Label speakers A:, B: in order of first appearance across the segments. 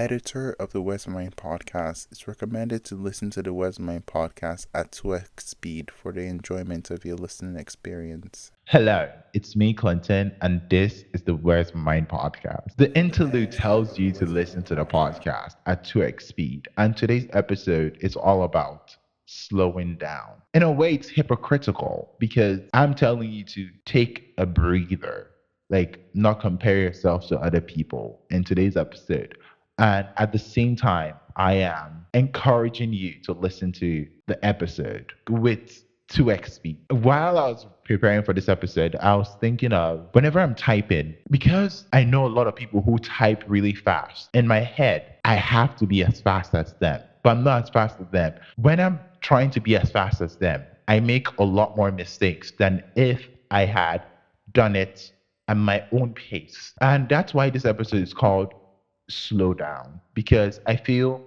A: editor of the West Mind podcast, it's recommended to listen to the West Mind podcast at 2x speed for the enjoyment of your listening experience.
B: Hello, it's me, Clinton, and this is the Where's My Mind podcast. The interlude tells you to listen to the podcast at 2x speed, and today's episode is all about slowing down. In a way, it's hypocritical because I'm telling you to take a breather, like not compare yourself to other people in today's episode. And at the same time, I am encouraging you to listen to the episode with 2x speed. While I was preparing for this episode, I was thinking of whenever I'm typing, because I know a lot of people who type really fast. In my head, I have to be as fast as them, but I'm not as fast as them. When I'm trying to be as fast as them, I make a lot more mistakes than if I had done it at my own pace. And that's why this episode is called Slow Down, because I feel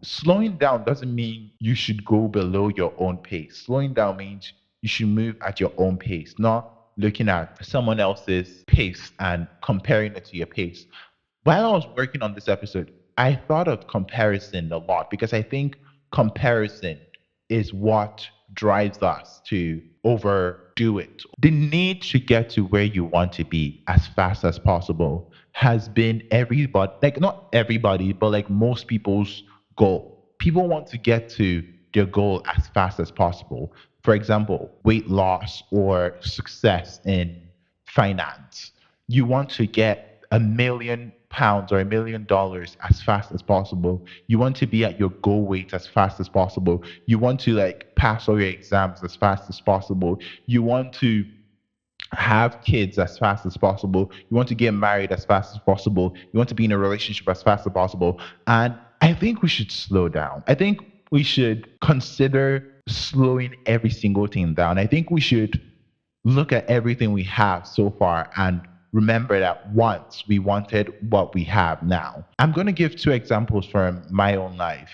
B: slowing down doesn't mean you should go below your own pace. Slowing down means you should move at your own pace, not looking at someone else's pace and comparing it to your pace. While I was working on this episode, I thought of comparison a lot because I think comparison is what drives us to overdo it. The need to get to where you want to be as fast as possible has been everybody, like not everybody, but like most people's goal. People want to get to their goal as fast as possible. For example, weight loss or success in finance. You want to get £1 million or $1 million as fast as possible. You want to be at your goal weight as fast as possible. You want to like pass all your exams as fast as possible. You want to have kids as fast as possible. You want to get married as fast as possible. You want to be in a relationship as fast as possible. And I think we should slow down. I think we should consider slowing every single thing down. I think we should look at everything we have so far and remember that once we wanted what we have now. I'm going to give two examples from my own life.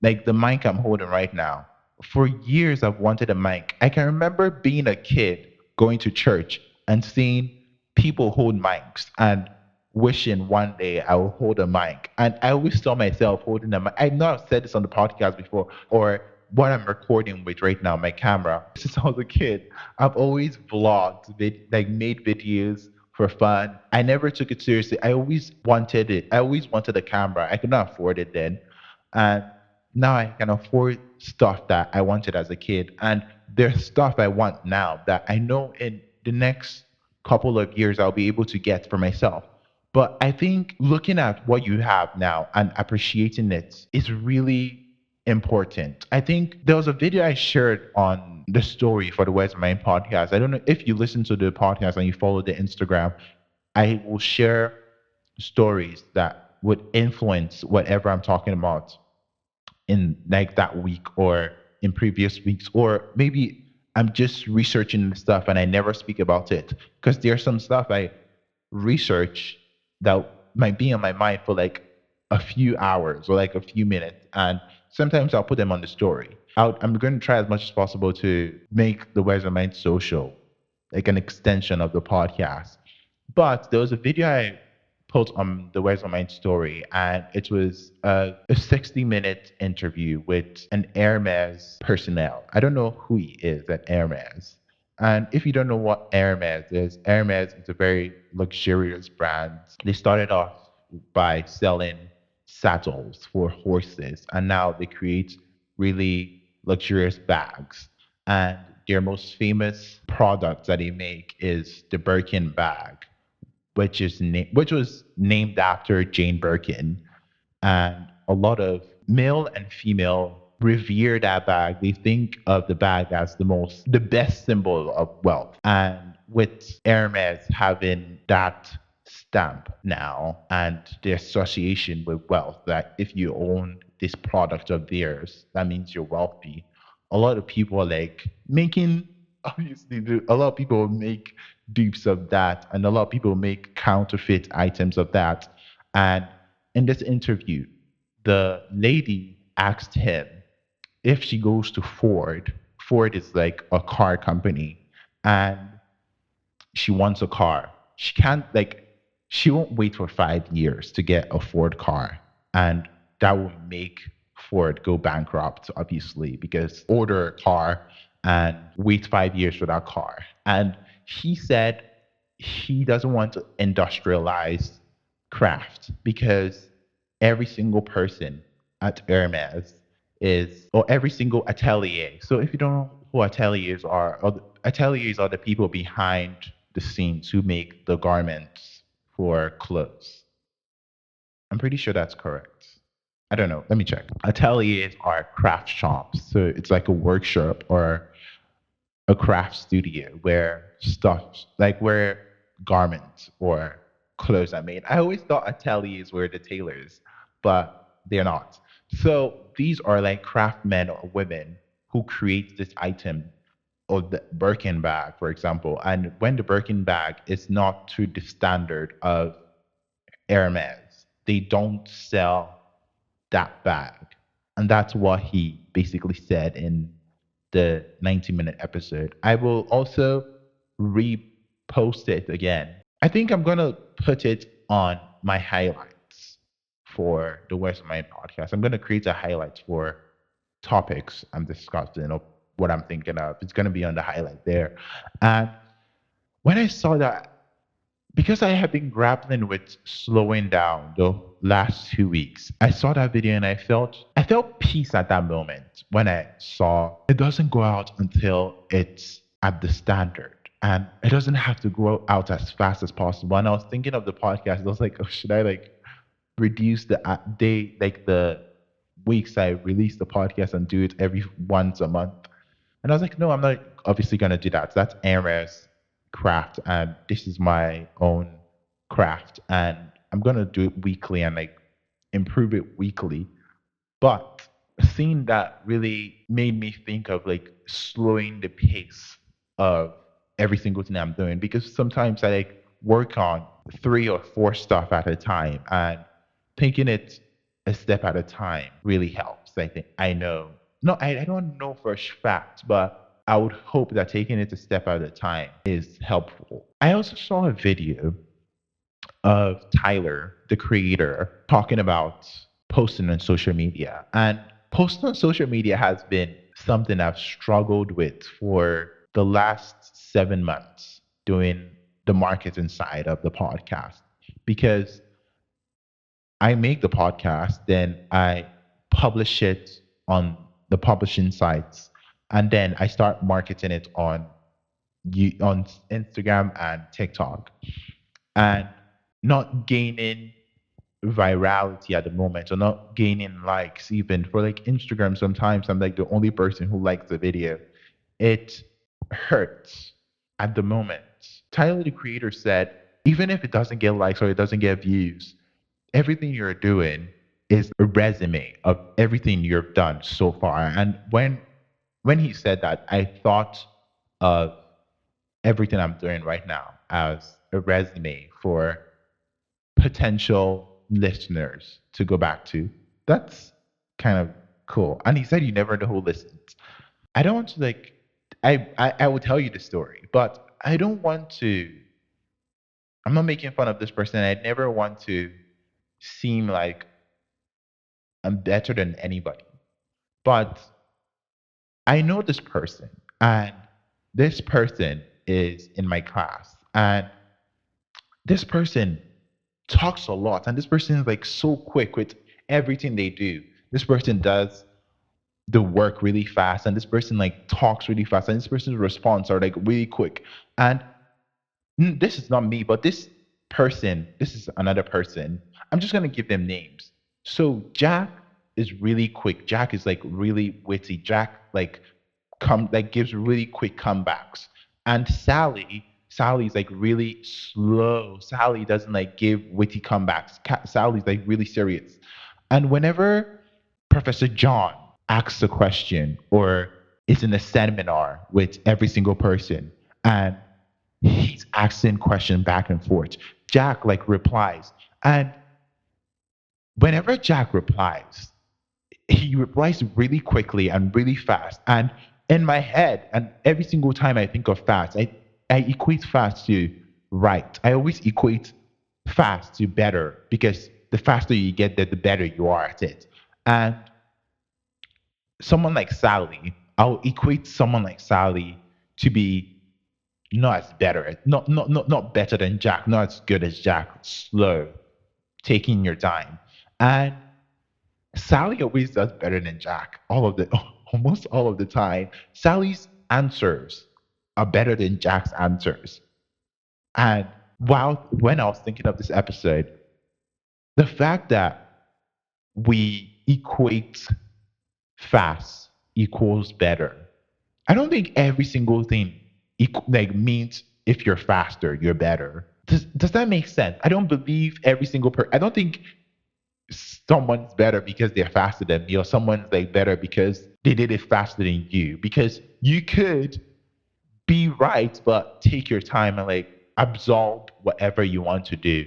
B: Like the mic I'm holding right now. For years, I've wanted a mic. I can remember being a kid going to church and seeing people hold mics and wishing one day I will hold a mic. And I always saw myself holding a mic. I know I've said this on the podcast before, or what I'm recording with right now, my camera. Since I was a kid, I've always vlogged, like made videos for fun. I never took it seriously. I always wanted it. I always wanted a camera. I could not afford it then. And now I can afford stuff that I wanted as a kid. And there's stuff I want now that I know in the next couple of years I'll be able to get for myself. But I think looking at what you have now and appreciating it is really important. I think there was a video I shared on the story for the Where's My Mind podcast. I don't know if you listen to the podcast and you follow the Instagram. I will share stories that would influence whatever I'm talking about in like that week or in previous weeks, or maybe I'm just researching the stuff and I never speak about it because there's some stuff I research that might be on my mind for like a few hours or like a few minutes, and sometimes I'll put them on the story. I'm going to try as much as possible to make the Where's My Mind social like an extension of the podcast. But there was a video I put on the Where's My Mind story, and it was a 60-minute interview with an Hermes personnel. I don't know who he is at Hermes. And if you don't know what Hermes is a very luxurious brand. They started off by selling saddles for horses, and now they create really luxurious bags. And their most famous product that they make is the Birkin bag, which was named after Jane Birkin. And a lot of male and female revere that bag. They think of the bag as the best symbol of wealth. And with Hermes having that stamp now and the association with wealth, that if you own this product of theirs, that means you're wealthy. A lot of people are like making, obviously, a lot of people make dupes of that, and a lot of people make counterfeit items of that. And in this interview, the lady asked him if she goes to Ford. Ford is like a car company, and she wants a car. She won't wait for 5 years to get a Ford car. and that will make Ford go bankrupt, obviously, because order a car and wait 5 years for that car. And he said he doesn't want to industrialize craft because every single person at Hermes is, or every single atelier. So if you don't know who ateliers are, ateliers are the people behind the scenes who make the garments for clothes. I'm pretty sure that's correct. I don't know. Let me check. Ateliers are craft shops. So it's like a workshop or a craft studio where stuff, like where garments or clothes are made. I always thought ateliers were the tailors, but they're not. So these are like craftsmen or women who create this item or the Birkin bag, for example. And when the Birkin bag is not to the standard of Hermes, they don't sell that bag. And that's what he basically said in the 90-minute episode. I will also repost it again. I think I'm going to put it on my highlights for the Where's My podcast. I'm going to create a highlights for topics I'm discussing or what I'm thinking of. It's going to be on the highlight there. And when I saw that, because I have been grappling with slowing down the last 2 weeks, I saw that video and I felt peace at that moment when I saw it doesn't go out until it's at the standard. And it doesn't have to go out as fast as possible. And I was thinking of the podcast. I was like, oh, should I like reduce the day, like the weeks I release the podcast and do it every once a month? And I was like, no, I'm not obviously going to do that. So that's Amra's craft, and this is my own craft. And I'm going to do it weekly and like improve it weekly. But a scene that really made me think of like slowing the pace of every single thing I'm doing because sometimes I like work on 3 or 4 stuff at a time and taking it a step at a time really helps. I think I know. No, I don't know for a fact, but I would hope that taking it a step at a time is helpful. I also saw a video of Tyler, the creator, talking about posting on social media. And posting on social media has been something I've struggled with for the last 7 months doing the marketing side of the podcast because I make the podcast, then I publish it on the publishing sites, and then I start marketing it on Instagram and TikTok and not gaining virality at the moment or not gaining likes even for like Instagram. Sometimes I'm like the only person who likes the video. It hurts at the moment. Tyler the creator said even if it doesn't get likes or it doesn't get views, everything you're doing is a resume of everything you've done so far. And when he said that, I thought of everything I'm doing right now as a resume for potential listeners to go back to. That's kind of cool. And he said you never know who listens. I don't want to like I will tell you the story, but I don't want to I'm not making fun of this person. I never want to seem like I'm better than anybody. But I know this person and this person is in my class and this person talks a lot and this person is like so quick with everything they do. This person does the work really fast and this person like talks really fast and this person's response are like really quick. And this is not me, but this is another person. I'm just gonna give them names. So Jack is really quick. Jack is like really witty. Jack like come like gives really quick comebacks. And Sally's like really slow. Sally doesn't like give witty comebacks. Sally's like really serious. And whenever Professor John asks a question or is in a seminar with every single person and he's asking question back and forth. Jack like replies. And whenever Jack replies, he replies really quickly and really fast. And in my head, and every single time I think of fast, I equate fast to right. I always equate fast to better because The faster you get there, the better you are at it. And someone like Sally, I'll equate someone like Sally to be not as better, not better than Jack, not as good as Jack, slow, taking your time. And Sally always does better than Jack, all of the almost all of the time. Sally's answers are better than Jack's answers. And when I was thinking of this episode, the fact that we equate fast equals better. I don't think every single thing like means if you're faster, you're better. Does that make sense? I don't believe every single person. I don't think someone's better because they're faster than me, or someone's like better because they did it faster than you. Because you could be right, but take your time and like absorb whatever you want to do.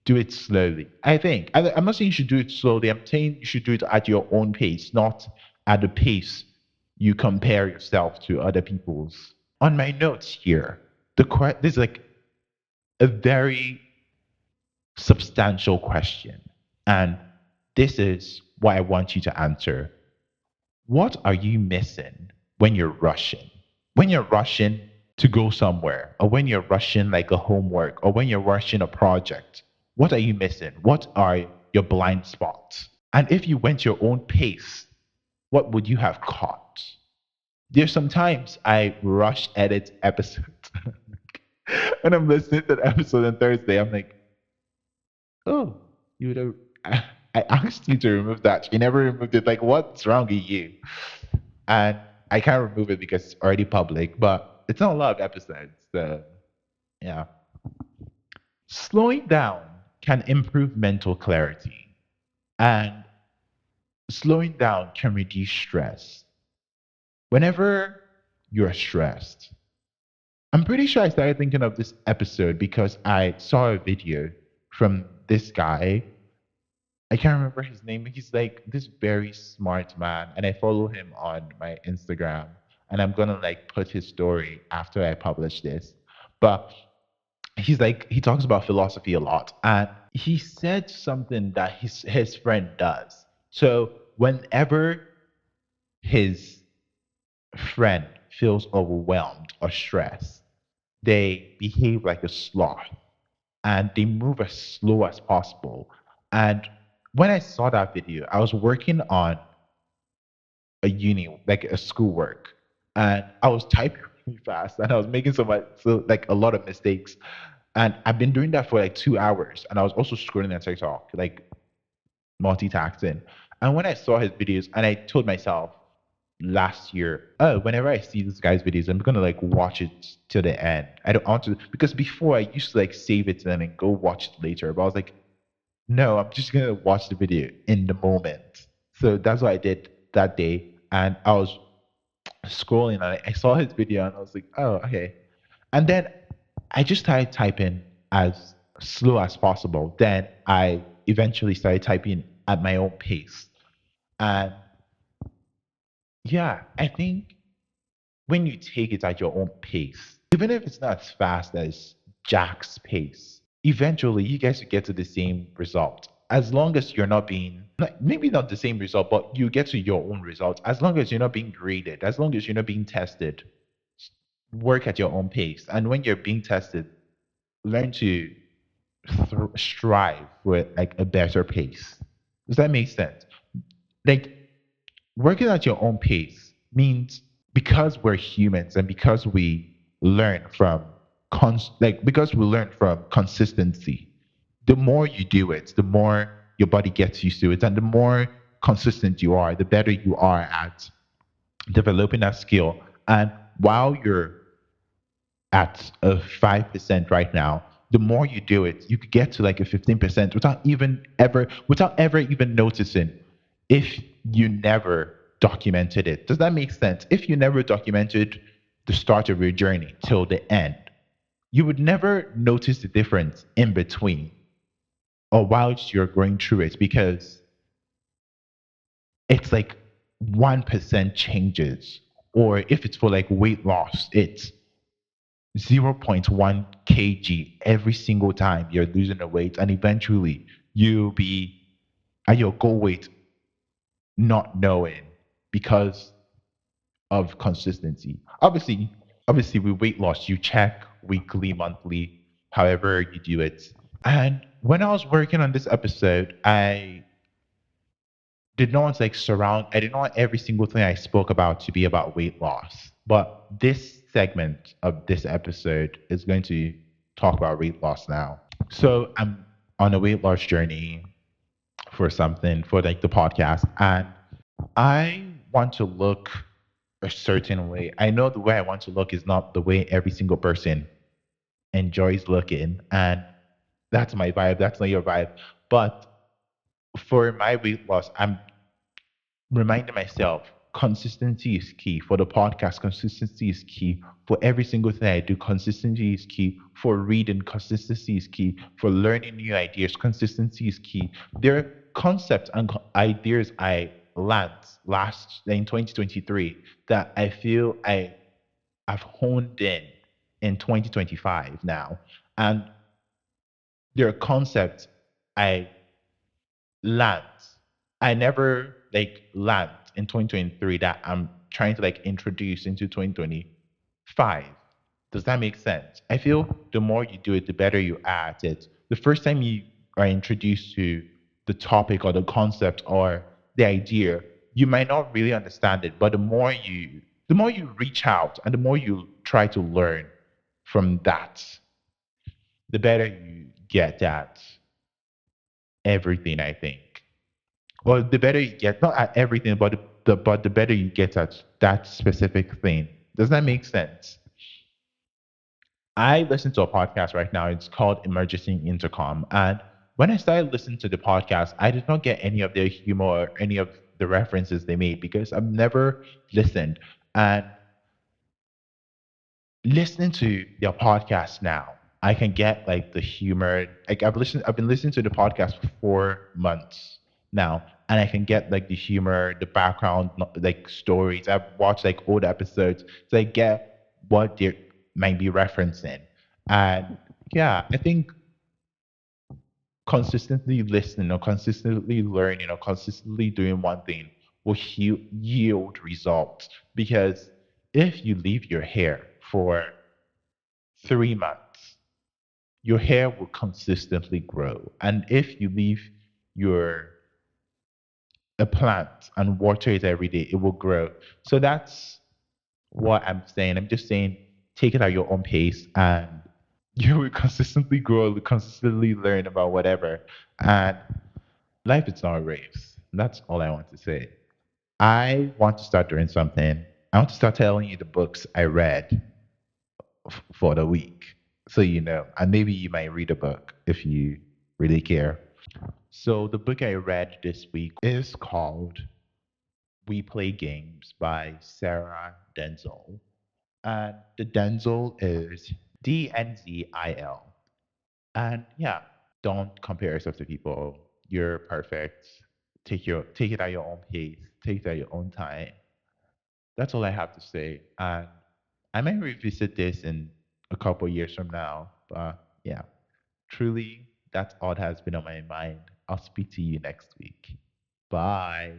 B: Do it slowly. I think. I'm not saying you should do it slowly. I'm saying you should do it at your own pace, not at the pace you compare yourself to other people's. On my notes here, this is like a very substantial question. And this is what I want you to answer. What are you missing when you're rushing? When you're rushing to go somewhere, or when you're rushing like a homework, or when you're rushing a project, what are you missing? What are your blind spots? And if you went your own pace, what would you have caught? There's sometimes I rush edit episodes. When I'm listening to the episode on Thursday, I'm like, oh, you would have. I asked you to remove that. You never removed it. Like, what's wrong with you? And I can't remove it because it's already public, but it's not a lot of episodes. So, yeah. Slowing down can improve mental clarity, and slowing down can reduce stress. Whenever you're stressed, I'm pretty sure I started thinking of this episode because I saw a video from this guy. I can't remember his name. He's like this very smart man, and I follow him on my Instagram. And I'm gonna like put his story after I publish this. But he talks about philosophy a lot, and he said something that his friend does. So whenever his friend feels overwhelmed or stressed, they behave like a sloth and they move as slow as possible. And when I saw that video, I was working on a uni, like a schoolwork, and I was typing really fast and I was making like a lot of mistakes. And I've been doing that for like 2 hours. And I was also scrolling on TikTok, like multitasking. And when I saw his videos, and I told myself last year, oh, whenever I see this guy's videos, I'm gonna like watch it to the end. I don't want to, because before I used to like save it and then go watch it later. But I was like, no, I'm just gonna watch the video in the moment. So that's what I did that day. And I was scrolling and I saw his video and I was like, oh, okay. And then I just started typing as slow as possible. Then I eventually started typing at my own pace. And yeah, I think when you take it at your own pace, even if it's not as fast as Jack's pace, eventually you guys will get to the same result. As long as you're not being, maybe not the same result, but you get to your own result. As long as you're not being graded, as long as you're not being tested, work at your own pace. And when you're being tested, learn to strive for like a better pace. Does that make sense? Like working at your own pace means because we're humans and because we learn from because we learn from consistency. The more you do it, the more your body gets used to it, and the more consistent you are, the better you are at developing that skill. And while you're at a 5% right now, the more you do it, you could get to like a 15% without ever even noticing if you never documented it. Does that make sense? If you never documented the start of your journey till the end, you would never notice the difference in between or whilst you're going through it because it's like 1% changes. Or if it's for like weight loss, it's 0.1 kg every single time you're losing the weight, and eventually You'll be at your goal weight not knowing because of consistency. Obviously with weight loss, you check weekly, monthly, however you do it. And when I was working on this episode, I didn't want every single thing I spoke about to be about weight loss. But this segment of this episode is going to talk about weight loss now. So I'm on a weight loss journey for something for like the podcast, and I want to look a certain way. I know the way I want to look is not the way every single person enjoys looking, and that's my vibe. That's not your vibe. But for my weight loss, I'm reminding myself consistency is key. For the podcast, consistency is key. For every single thing I do, consistency is key. For reading, consistency is key. For learning new ideas, consistency is key. There are concepts and ideas I learned last in 2023 that I feel I've honed in 2025 now. And there are concepts I land. I never like land in 2023 that I'm trying to like introduce into 2025. Does that make sense? I feel the more you do it, the better you are at it. The first time you are introduced to the topic or the concept or the idea, you might not really understand it, but the more you reach out and the more you try to learn from that, the better you get at everything, I think. Well, the better you get, not at everything, but the better you get at that specific thing. Does that make sense? I listen to a podcast right now. It's called Emergency Intercom. And when I started listening to the podcast, I did not get any of their humor or any of the references they made because I've never listened. And listening to their podcast now, I can get like the humor. Like I've been listening to the podcast for 4 months now, and I can get like the humor, the background, like stories. I've watched like old episodes, so I get what they might be referencing. And yeah, I think consistently listening or consistently learning or consistently doing one thing will yield results. Because if you leave your hair for 3 months, your hair will consistently grow. And if you leave your a plant and water it every day, it will grow. So that's what I'm saying. I'm just saying take it at your own pace and you will consistently grow, consistently learn about whatever. And life is not a race. That's all I want to say. I want to start doing something. I want to start telling you the books I read for the week. So you know, and maybe you might read a book if you really care. So the book I read this week is called We Play Games by Sarah Denzel. And the Denzel is Denzil. And yeah, don't compare yourself to people. You're perfect. Take it at your own pace. Take it at your own time. That's all I have to say. And I might revisit this in a couple years from now. But yeah, truly, that's all that has been on my mind. I'll speak to you next week. Bye.